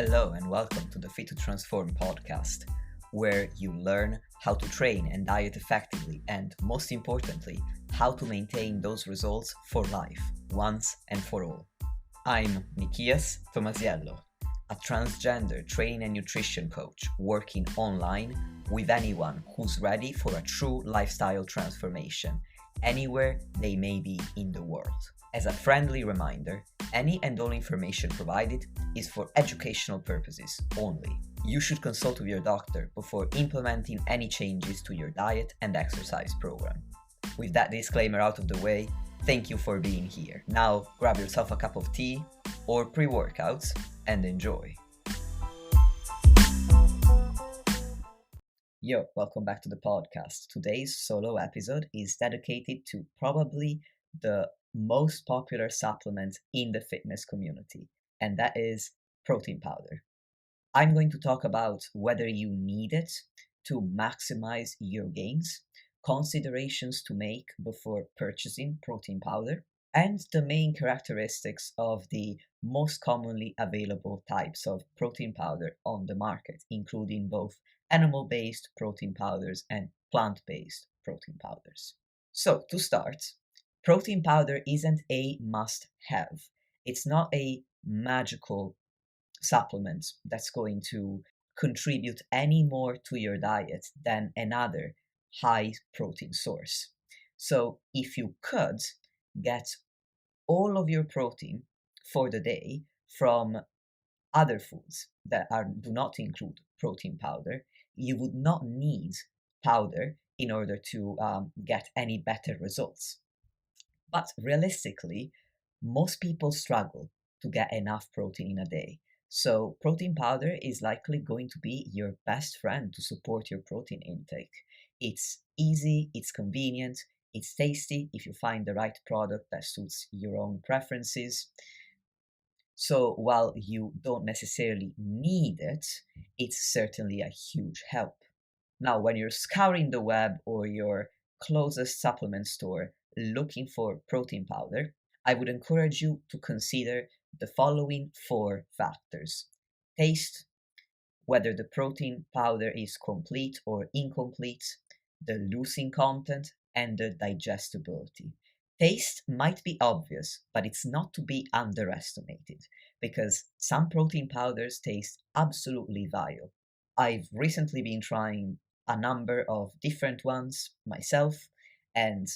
Hello and welcome to the Fit to Transform podcast, where you learn how to train and diet effectively and, most importantly, how to maintain those results for life, once and for all. I'm Nikias Tomasiello, a transgender training and nutrition coach working online with anyone who's ready for a true lifestyle transformation, anywhere they may be in the world. As a friendly reminder, any and all information provided is for educational purposes only. You should consult with your doctor before implementing any changes to your diet and exercise program. With that disclaimer out of the way, thank you for being here. Now grab yourself a cup of tea or pre-workouts and enjoy. Yo, welcome back to the podcast. Today's solo episode is dedicated to probably the most popular supplement in the fitness community, and that is protein powder. I'm going to talk about whether you need it to maximize your gains, considerations to make before purchasing protein powder, and the main characteristics of the most commonly available types of protein powder on the market, including both animal-based protein powders and plant-based protein powders. So, to start, protein powder isn't a must-have. It's not a magical supplement that's going to contribute any more to your diet than another high protein source. So if you could get all of your protein for the day from other foods that do not include protein powder, you would not need powder in order to get any better results. But realistically, most people struggle to get enough protein in a day. So protein powder is likely going to be your best friend to support your protein intake. It's easy, it's convenient, it's tasty if you find the right product that suits your own preferences. So while you don't necessarily need it, it's certainly a huge help. Now, when you're scouring the web or your closest supplement store looking for protein powder, I would encourage you to consider the following 4 factors: taste, whether the protein powder is complete or incomplete, the leucine content, and the digestibility. Taste might be obvious, but it's not to be underestimated because some protein powders taste absolutely vile. I've recently been trying a number of different ones myself, and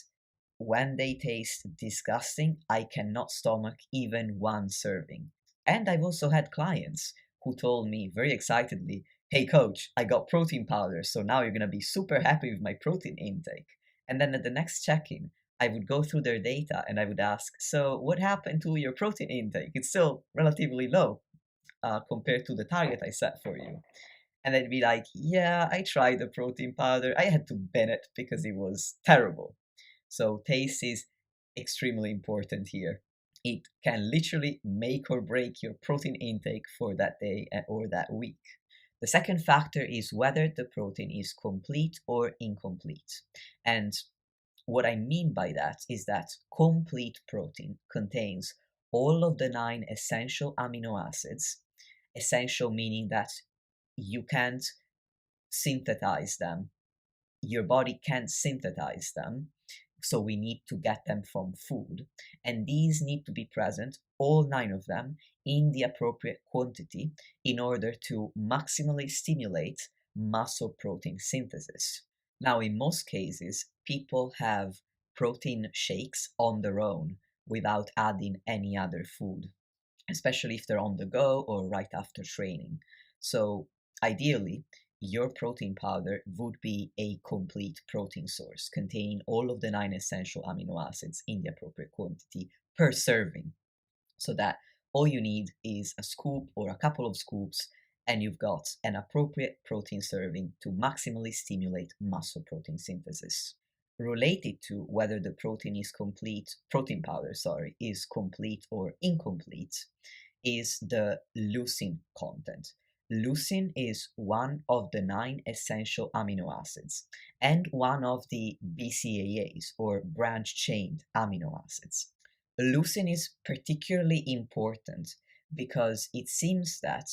when they taste disgusting, I cannot stomach even one serving. And I've also had clients who told me very excitedly, "Hey coach, I got protein powder, so now you're gonna be super happy with my protein intake." And then at the next check-in, I would go through their data and I would ask, "So what happened to your protein intake? It's still relatively low compared to the target I set for you." And they'd be like, "Yeah, I tried the protein powder. I had to bin it because it was terrible." So taste is extremely important here. It can literally make or break your protein intake for that day or that week. The second factor is whether the protein is complete or incomplete. And what I mean by that is that complete protein contains all of the 9 essential amino acids, essential meaning that you can't synthesize them. Your body can't synthesize them, so we need to get them from food. And these need to be present, all 9 of them, in the appropriate quantity in order to maximally stimulate muscle protein synthesis. Now, in most cases, people have protein shakes on their own without adding any other food, especially if they're on the go or right after training. So ideally, your protein powder would be a complete protein source containing all of the 9 essential amino acids in the appropriate quantity per serving, so that all you need is a scoop or a couple of scoops and you've got an appropriate protein serving to maximally stimulate muscle protein synthesis. Related to whether the protein powder is complete or incomplete is the leucine content. Leucine is one of the 9 essential amino acids and one of the BCAAs or branch-chain amino acids. Leucine is particularly important because it seems that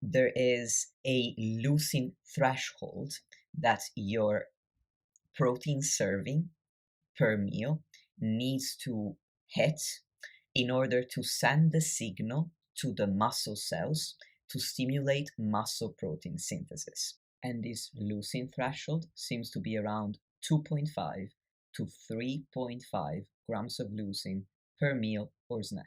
there is a leucine threshold that your protein serving per meal needs to hit in order to send the signal to the muscle cells to stimulate muscle protein synthesis. And this leucine threshold seems to be around 2.5 to 3.5 grams of leucine per meal or snack.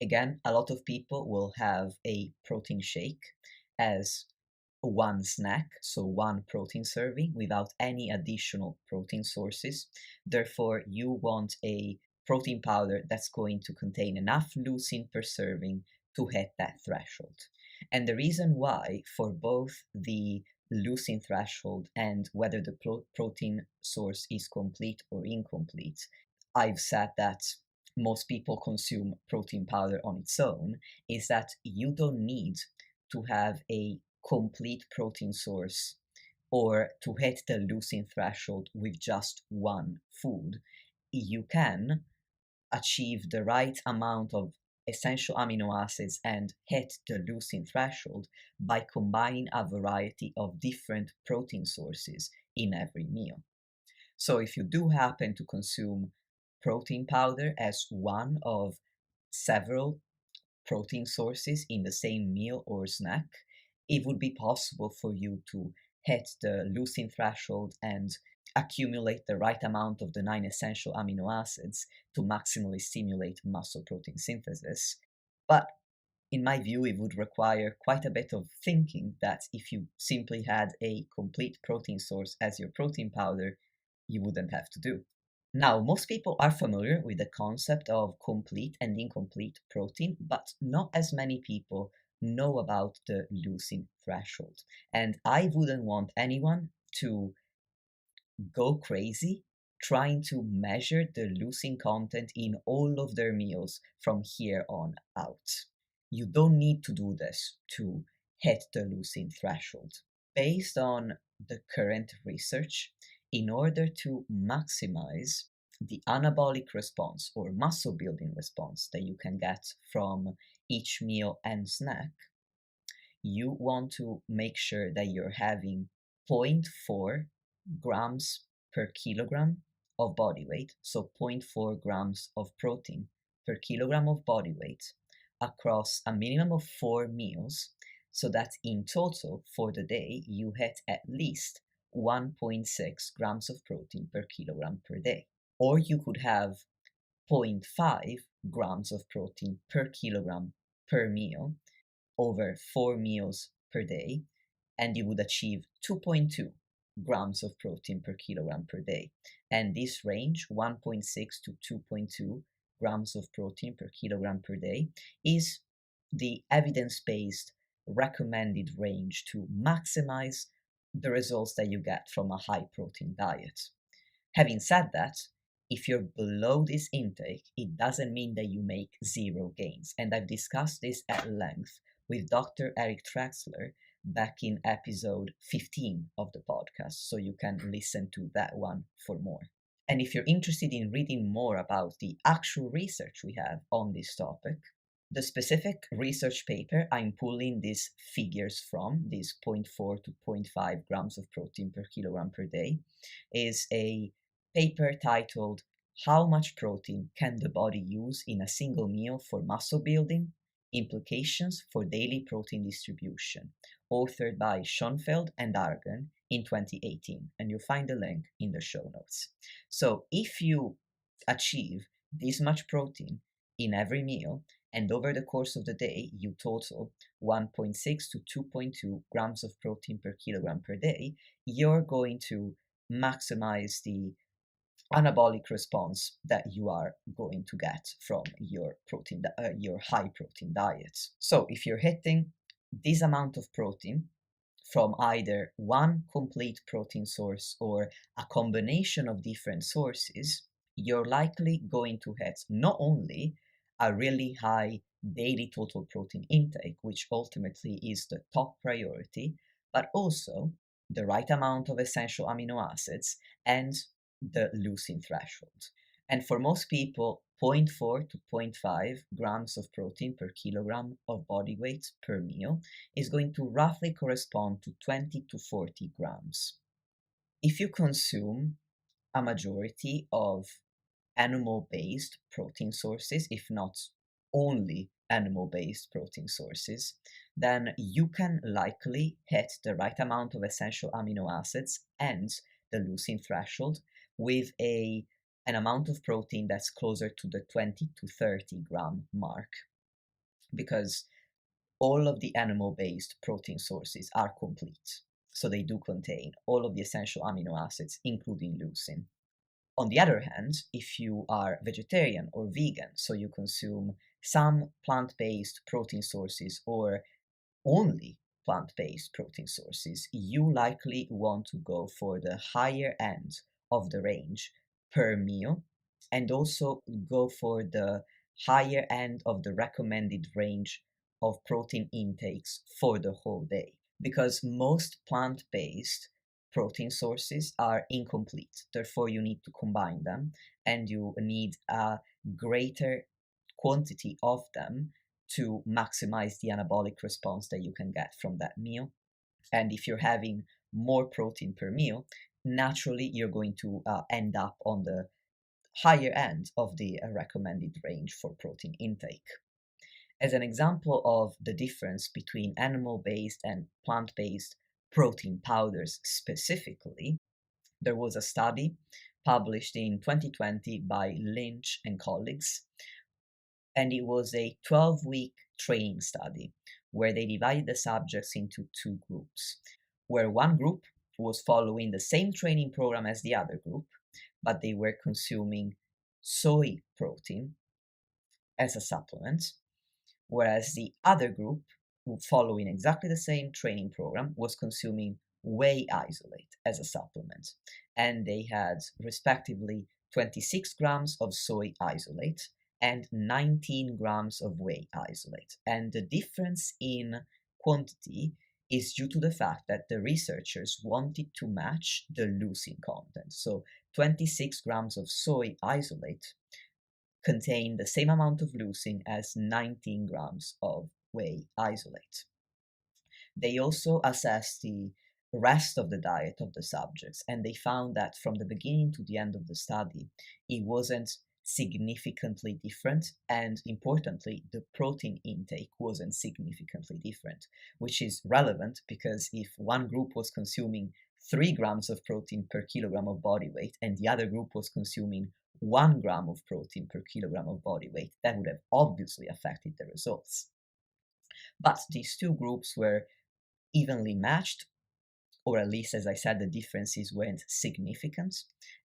Again, a lot of people will have a protein shake as one snack, so one protein serving without any additional protein sources. Therefore, you want a protein powder that's going to contain enough leucine per serving to hit that threshold. And the reason why for both the leucine threshold and whether the protein source is complete or incomplete, I've said that most people consume protein powder on its own, is that you don't need to have a complete protein source or to hit the leucine threshold with just one food. You can achieve the right amount of essential amino acids and hit the leucine threshold by combining a variety of different protein sources in every meal. So if you do happen to consume protein powder as one of several protein sources in the same meal or snack, it would be possible for you to hit the leucine threshold and accumulate the right amount of the 9 essential amino acids to maximally stimulate muscle protein synthesis. But in my view, it would require quite a bit of thinking that if you simply had a complete protein source as your protein powder, you wouldn't have to do. Now, most people are familiar with the concept of complete and incomplete protein, but not as many people know about the leucine threshold. And I wouldn't want anyone to go crazy trying to measure the leucine content in all of their meals from here on out. You don't need to do this to hit the leucine threshold. Based on the current research, in order to maximize the anabolic response or muscle building response that you can get from each meal and snack, you want to make sure that you're having zero point 0.4 grams per kilogram of body weight, so zero point 0.4 grams of protein per kilogram of body weight across a minimum of 4 meals, so that in total for the day you hit at least 1.6 grams of protein per kilogram per day. Or you could have zero point 0.5 grams of protein per kilogram per meal over 4 meals per day, and you would achieve 2.2 grams of protein per kilogram per day. And this range, 1.6 to 2.2 grams of protein per kilogram per day, is the evidence based recommended range to maximize the results that you get from a high protein diet. Having said that, if you're below this intake, it doesn't mean that you make zero gains. And I've discussed this at length with Dr. Eric Trexler back in episode 15 of the podcast, so you can listen to that one for more. And if you're interested in reading more about the actual research we have on this topic, the specific research paper I'm pulling these figures from, these zero point 0.4 to zero point 0.5 grams of protein per kilogram per day, is a paper titled How Much Protein Can the Body Use in a Single Meal for Muscle Building? Implications for Daily Protein Distribution, authored by Schoenfeld and Argan in 2018. And you'll find the link in the show notes. So if you achieve this much protein in every meal, and over the course of the day you total 1.6 to 2.2 grams of protein per kilogram per day, you're going to maximize the anabolic response that you are going to get from your your high protein diet. So if you're hitting this amount of protein from either one complete protein source or a combination of different sources, you're likely going to hit not only a really high daily total protein intake, which ultimately is the top priority, but also the right amount of essential amino acids and the leucine threshold. And for most people, zero point 0.4 to zero point 0.5 grams of protein per kilogram of body weight per meal is going to roughly correspond to 20 to 40 grams. If you consume a majority of animal-based protein sources, if not only animal-based protein sources, then you can likely hit the right amount of essential amino acids and the leucine threshold with an amount of protein that's closer to the 20 to 30 gram mark, because all of the animal-based protein sources are complete. So they do contain all of the essential amino acids, including leucine. On the other hand, if you are vegetarian or vegan, so you consume some plant-based protein sources or only plant-based protein sources, you likely want to go for the higher end of the range per meal, and also go for the higher end of the recommended range of protein intakes for the whole day, because most plant-based protein sources are incomplete. Therefore, you need to combine them, and you need a greater quantity of them to maximize the anabolic response that you can get from that meal. And if you're having more protein per meal, naturally you're going to end up on the higher end of the recommended range for protein intake. As an example of the difference between animal-based and plant-based protein powders specifically, there was a study published in 2020 by Lynch and colleagues, and it was a 12-week training study where they divided the subjects into two groups, where one group was following the same training program as the other group, but they were consuming soy protein as a supplement, whereas the other group, following exactly the same training program, was consuming whey isolate as a supplement. And they had respectively 26 grams of soy isolate and 19 grams of whey isolate. And the difference in quantity is due to the fact that the researchers wanted to match the leucine content. So 26 grams of soy isolate contain the same amount of leucine as 19 grams of whey isolate. They also assessed the rest of the diet of the subjects, and they found that from the beginning to the end of the study, it wasn't significantly different, and importantly, the protein intake wasn't significantly different, which is relevant because if one group was consuming 3 grams of protein per kilogram of body weight and the other group was consuming 1 gram of protein per kilogram of body weight, that would have obviously affected the results. But these two groups were evenly matched, or at least, as I said, the differences weren't significant.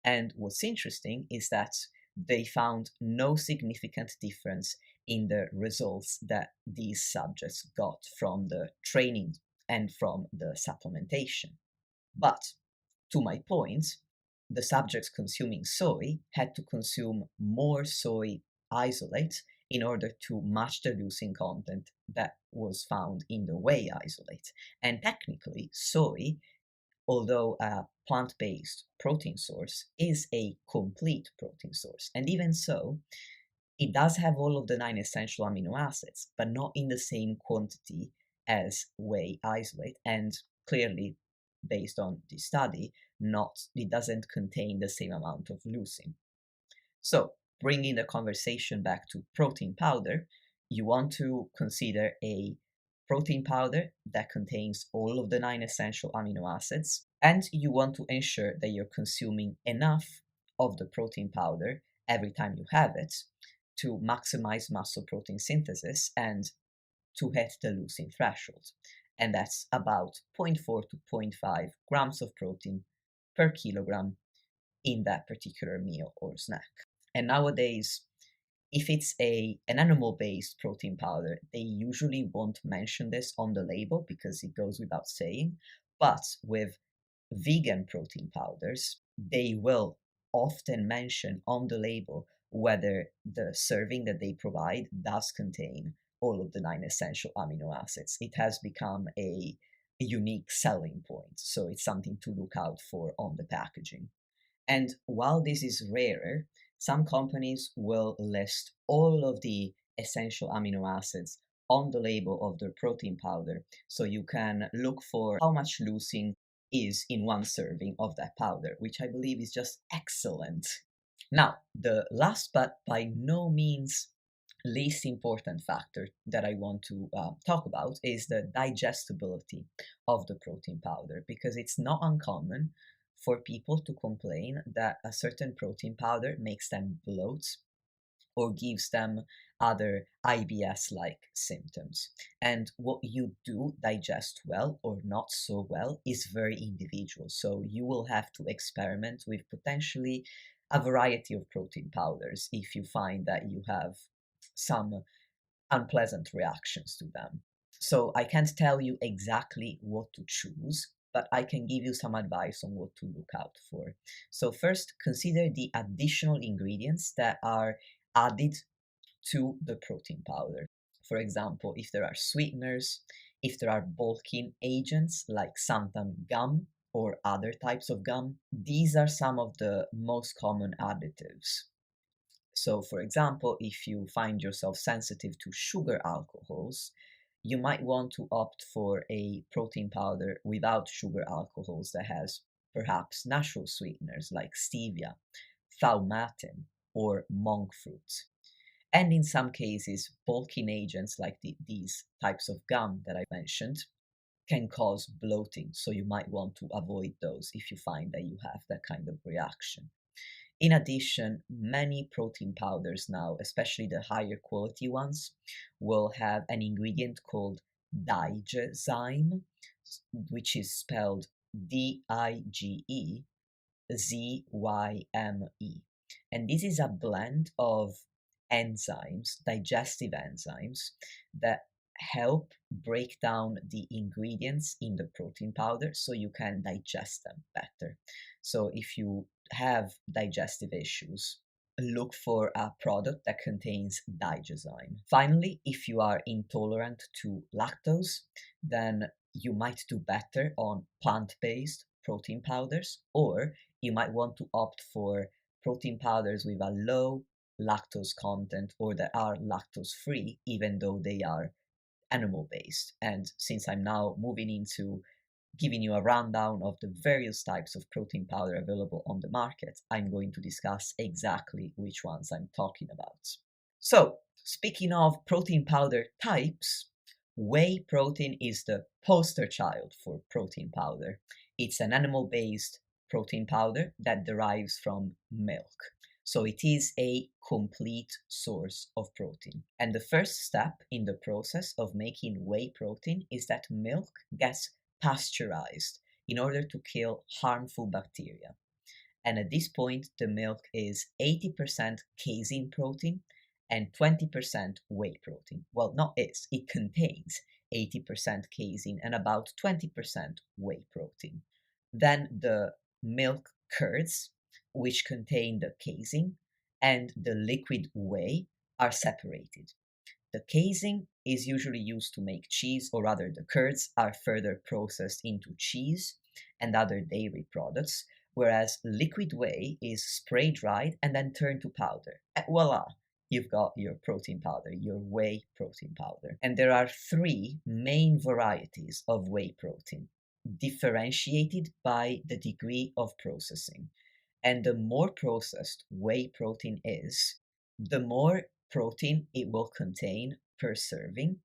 And what's interesting is that they found no significant difference in the results that these subjects got from the training and from the supplementation. But to my point, the subjects consuming soy had to consume more soy isolate in order to match the leucine content that was found in the whey isolate. And technically, soy, although a plant-based protein source, is a complete protein source. And even so, it does have all of the 9 essential amino acids, but not in the same quantity as whey isolate. And clearly, based on this study, it doesn't contain the same amount of leucine. So, bringing the conversation back to protein powder, you want to consider a protein powder that contains all of the 9 essential amino acids, and you want to ensure that you're consuming enough of the protein powder every time you have it to maximize muscle protein synthesis and to hit the leucine threshold. And that's about 0.4 to 0.5 grams of protein per kilogram in that particular meal or snack. And nowadays, if it's an animal-based protein powder, they usually won't mention this on the label because it goes without saying. But with vegan protein powders, they will often mention on the label whether the serving that they provide does contain all of the 9 essential amino acids. It has become a unique selling point, so it's something to look out for on the packaging. And while this is rarer, Some companies will list all of the essential amino acids on the label of their protein powder, so you can look for how much leucine is in one serving of that powder, which I believe is just excellent. Now, the last but by no means least important factor that I want to talk about is the digestibility of the protein powder, because it's not uncommon for people to complain that a certain protein powder makes them bloat or gives them other IBS like symptoms. And what you do digest well or not so well is very individual. So you will have to experiment with potentially a variety of protein powders if you find that you have some unpleasant reactions to them. So I can't tell you exactly what to choose, but I can give you some advice on what to look out for. So first, consider the additional ingredients that are added to the protein powder. For example, if there are sweeteners, if there are bulking agents like xanthan gum or other types of gum, these are some of the most common additives. So, for example, if you find yourself sensitive to sugar alcohols, you might want to opt for a protein powder without sugar alcohols that has perhaps natural sweeteners like stevia, thaumatin, or monk fruit. And in some cases, bulking agents like these types of gum that I mentioned can cause bloating, so you might want to avoid those if you find that you have that kind of reaction. In addition, many protein powders now, especially the higher quality ones, will have an ingredient called digezyme, which is spelled Digezyme. And this is a blend of enzymes, digestive enzymes, that help break down the ingredients in the protein powder so you can digest them better. So if you have digestive issues, look for a product that contains digozyme. Finally, if you are intolerant to lactose, then you might do better on plant-based protein powders, or you might want to opt for protein powders with a low lactose content or that are lactose free, even though they are animal based. And since I'm now moving into giving you a rundown of the various types of protein powder available on the market, I'm going to discuss exactly which ones I'm talking about. So, speaking of protein powder types, whey protein is the poster child for protein powder. It's an animal based protein powder that derives from milk. So it is a complete source of protein. And the first step in the process of making whey protein is that milk gets pasteurized in order to kill harmful bacteria. And at this point, the milk is 80% casein protein and 20% whey protein. Well, not is, it contains 80% casein and about 20% whey protein. Then the milk curds, which contain the casein, and the liquid whey are separated. The casein is usually used to make cheese, or rather, the curds are further processed into cheese and other dairy products, whereas liquid whey is spray dried and then turned to powder. And voila, you've got your protein powder, your whey protein powder. And there are three main varieties of whey protein, differentiated by the degree of processing. And the more processed whey protein is, the more protein it will contain per serving,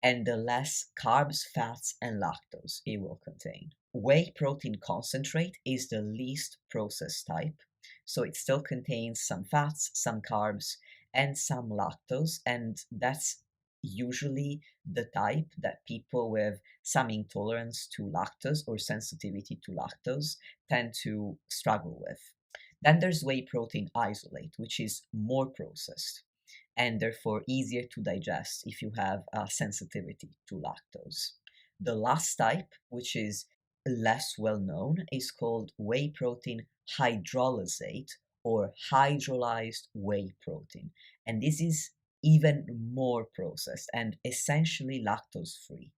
and the less carbs, fats, and lactose it will contain. Whey protein concentrate is the least processed type, so it still contains some fats, some carbs, and some lactose, and that's usually the type that people with some intolerance to lactose or sensitivity to lactose tend to struggle with. Then there's whey protein isolate, which is more processed and therefore easier to digest if you have a sensitivity to lactose. The last type, which is less well known, is called whey protein hydrolysate or hydrolyzed whey protein. And this is even more processed and essentially lactose free.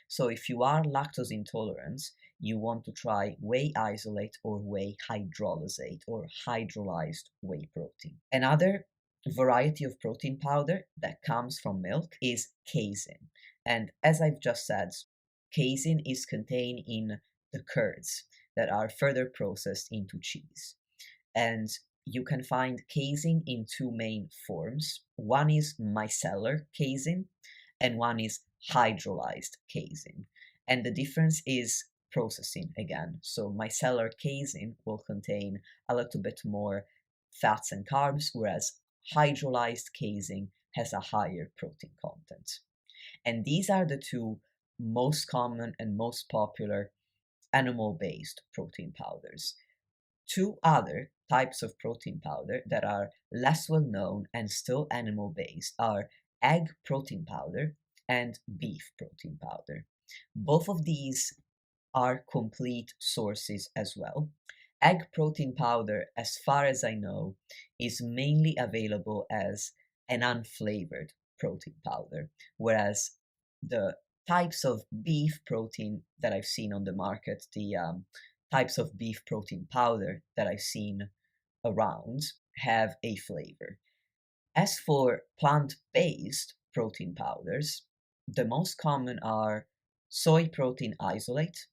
So if you are lactose intolerant, you want to try whey isolate or whey hydrolysate or hydrolyzed whey protein. Another variety of protein powder that comes from milk is casein. And as I've just said, casein is contained in the curds that are further processed into cheese. And you can find casein in two main forms. One is micellar casein, and one is hydrolyzed casein. And the difference is processing again. So micellar casein will contain a little bit more fats and carbs, whereas hydrolyzed casein has a higher protein content. And these are the two most common and most popular animal-based protein powders. Two other types of protein powder that are less well known and still animal based are egg protein powder and beef protein powder. Both of these are complete sources as well. Egg protein powder, as far as I know, is mainly available as an unflavored protein powder, whereas the types of beef protein that I've seen on the market, the types of beef protein powder that I've seen around, have a flavor. As for plant based protein powders, the most common are soy protein isolate,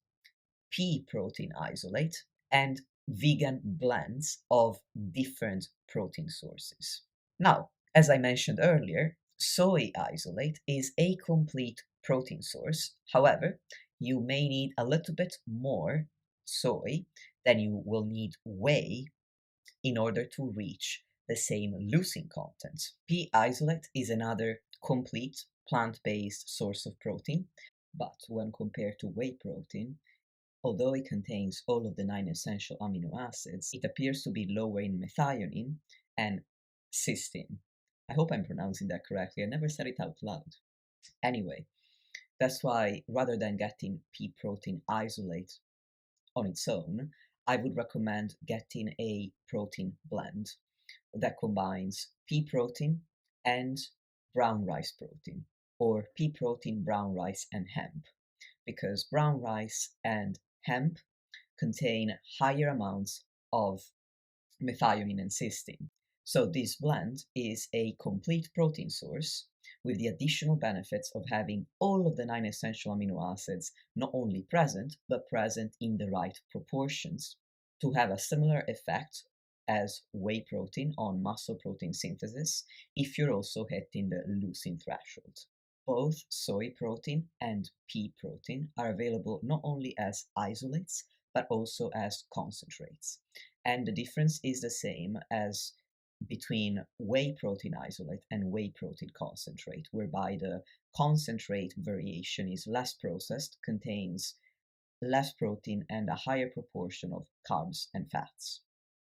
pea protein isolate, and vegan blends of different protein sources. Now, as I mentioned earlier, soy isolate is a complete protein source. However, you may need a little bit more soy than you will need whey in order to reach the same leucine content. Pea isolate is another complete plant-based source of protein, but when compared to whey protein, although it contains all of the 9 essential amino acids, it appears to be lower in methionine and cysteine. I hope I'm pronouncing that correctly. I never said it out loud. Anyway, that's why rather than getting pea protein isolate on its own, I would recommend getting a protein blend that combines pea protein and brown rice protein, or pea protein, brown rice, and hemp, because brown rice and hemp contain higher amounts of methionine and cysteine. So this blend is a complete protein source with the additional benefits of having all of the 9 essential amino acids not only present, but present in the right proportions to have a similar effect as whey protein on muscle protein synthesis if you're also hitting the leucine threshold. Both soy protein and pea protein are available not only as isolates, but also as concentrates. And the difference is the same as between whey protein isolate and whey protein concentrate, whereby the concentrate variation is less processed, contains less protein, and a higher proportion of carbs and fats.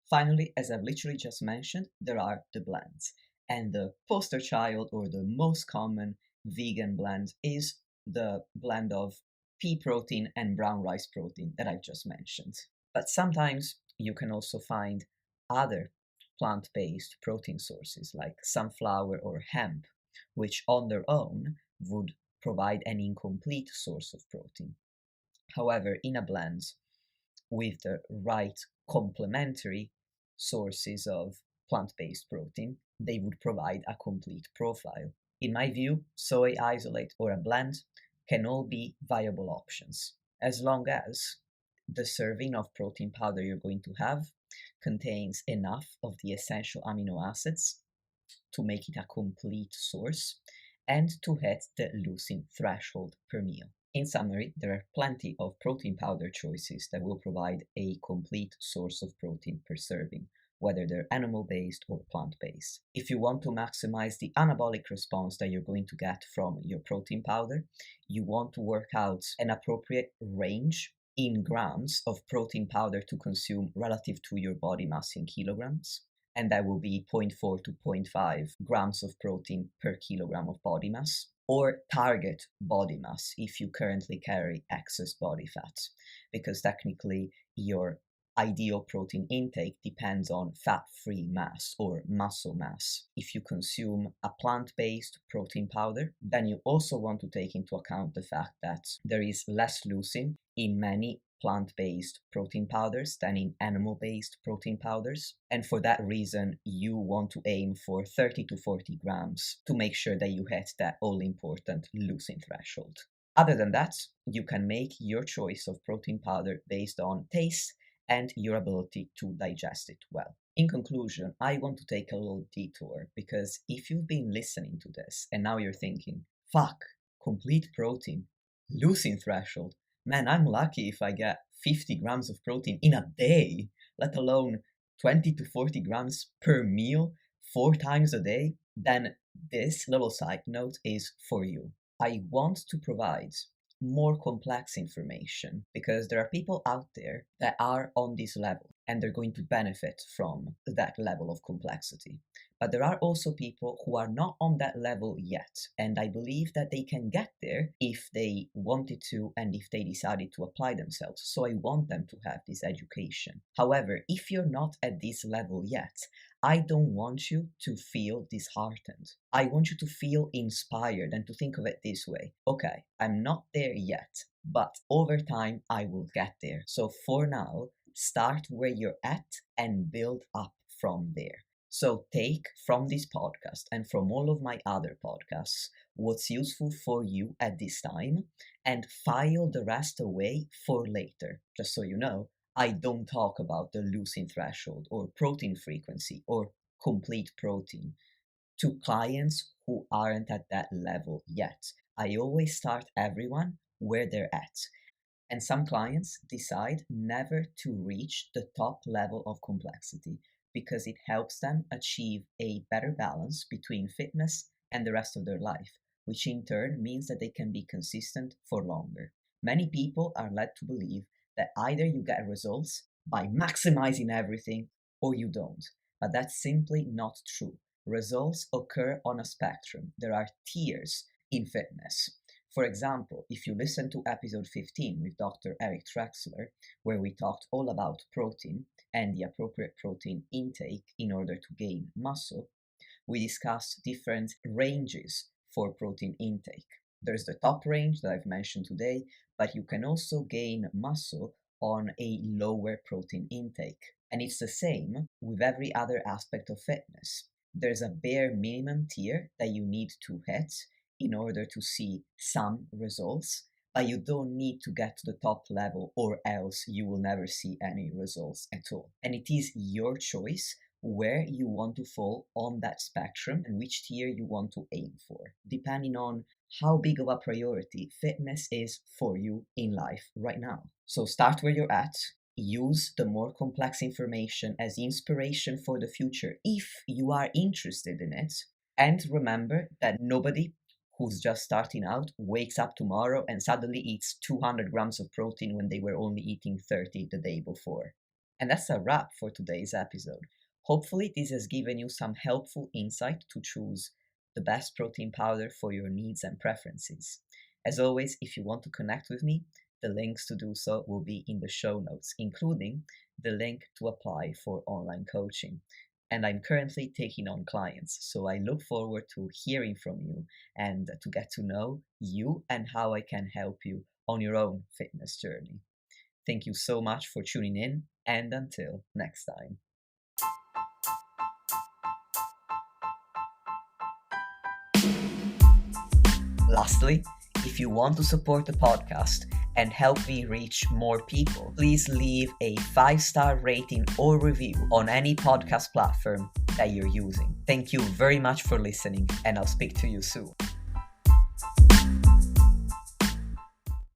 Finally, as I've literally just mentioned, there are the blends. And the poster child or the most common vegan blend is the blend of pea protein and brown rice protein that I've just mentioned. But sometimes you can also find other plant-based protein sources like sunflower or hemp, which on their own would provide an incomplete source of protein. However, in a blend with the right complementary sources of plant-based protein, they would provide a complete profile. In my view, soy isolate or a blend can all be viable options, as long as the serving of protein powder you're going to have contains enough of the essential amino acids to make it a complete source and to hit the leucine threshold per meal. In summary, there are plenty of protein powder choices that will provide a complete source of protein per serving, whether they're animal-based or plant-based. If you want to maximize the anabolic response that you're going to get from your protein powder, you want to work out an appropriate range in grams of protein powder to consume relative to your body mass in kilograms. And that will be 0.4 to 0.5 grams of protein per kilogram of body mass, or target body mass if you currently carry excess body fat, because technically your ideal protein intake depends on fat-free mass or muscle mass. If you consume a plant-based protein powder, then you also want to take into account the fact that there is less leucine in many plant-based protein powders than in animal-based protein powders. And for that reason, you want to aim for 30 to 40 grams to make sure that you hit that all-important leucine threshold. Other than that, you can make your choice of protein powder based on taste and your ability to digest it well. In conclusion, I want to take a little detour because if you've been listening to this and now you're thinking, fuck, complete protein, leucine threshold, man, I'm lucky if I get 50 grams of protein in a day, let alone 20 to 40 grams per meal, 4 times a day, then this little side note is for you. I want to provide more complex information because there are people out there that are on this level and they're going to benefit from that level of complexity. But there are also people who are not on that level yet, and I believe that they can get there if they wanted to and if they decided to apply themselves. So I want them to have this education. However, if you're not at this level yet, I don't want you to feel disheartened. I want you to feel inspired and to think of it this way. Okay, I'm not there yet, but over time I will get there. So for now, start where you're at and build up from there. So take from this podcast and from all of my other podcasts what's useful for you at this time and file the rest away for later. Just so you know, I don't talk about the leucine threshold or protein frequency or complete protein to clients who aren't at that level yet. I always start everyone where they're at. And some clients decide never to reach the top level of complexity because it helps them achieve a better balance between fitness and the rest of their life, which in turn means that they can be consistent for longer. Many people are led to believe that either you get results by maximizing everything or you don't, but that's simply not true. Results occur on a spectrum. There are tiers in fitness. For example, if you listen to episode 15 with Dr. Eric Trexler, where we talked all about protein and the appropriate protein intake in order to gain muscle, we discussed different ranges for protein intake. There's the top range that I've mentioned today, but you can also gain muscle on a lower protein intake. And it's the same with every other aspect of fitness. There's a bare minimum tier that you need to hit in order to see some results, but you don't need to get to the top level or else you will never see any results at all. And it is your choice where you want to fall on that spectrum and which tier you want to aim for, depending on how big of a priority fitness is for you in life right now. So start where you're at. Use the more complex information as inspiration for the future if you are interested in it. And remember that nobody who's just starting out wakes up tomorrow and suddenly eats 200 grams of protein when they were only eating 30 the day before. And that's a wrap for today's episode. Hopefully this has given you some helpful insight to choose the best protein powder for your needs and preferences. As always, if you want to connect with me, the links to do so will be in the show notes, including the link to apply for online coaching. And I'm currently taking on clients, so I look forward to hearing from you and to get to know you and how I can help you on your own fitness journey. Thank you so much for tuning in, and until next time. Lastly, if you want to support the podcast and help me reach more people, please leave a 5-star rating or review on any podcast platform that you're using. Thank you very much for listening, and I'll speak to you soon.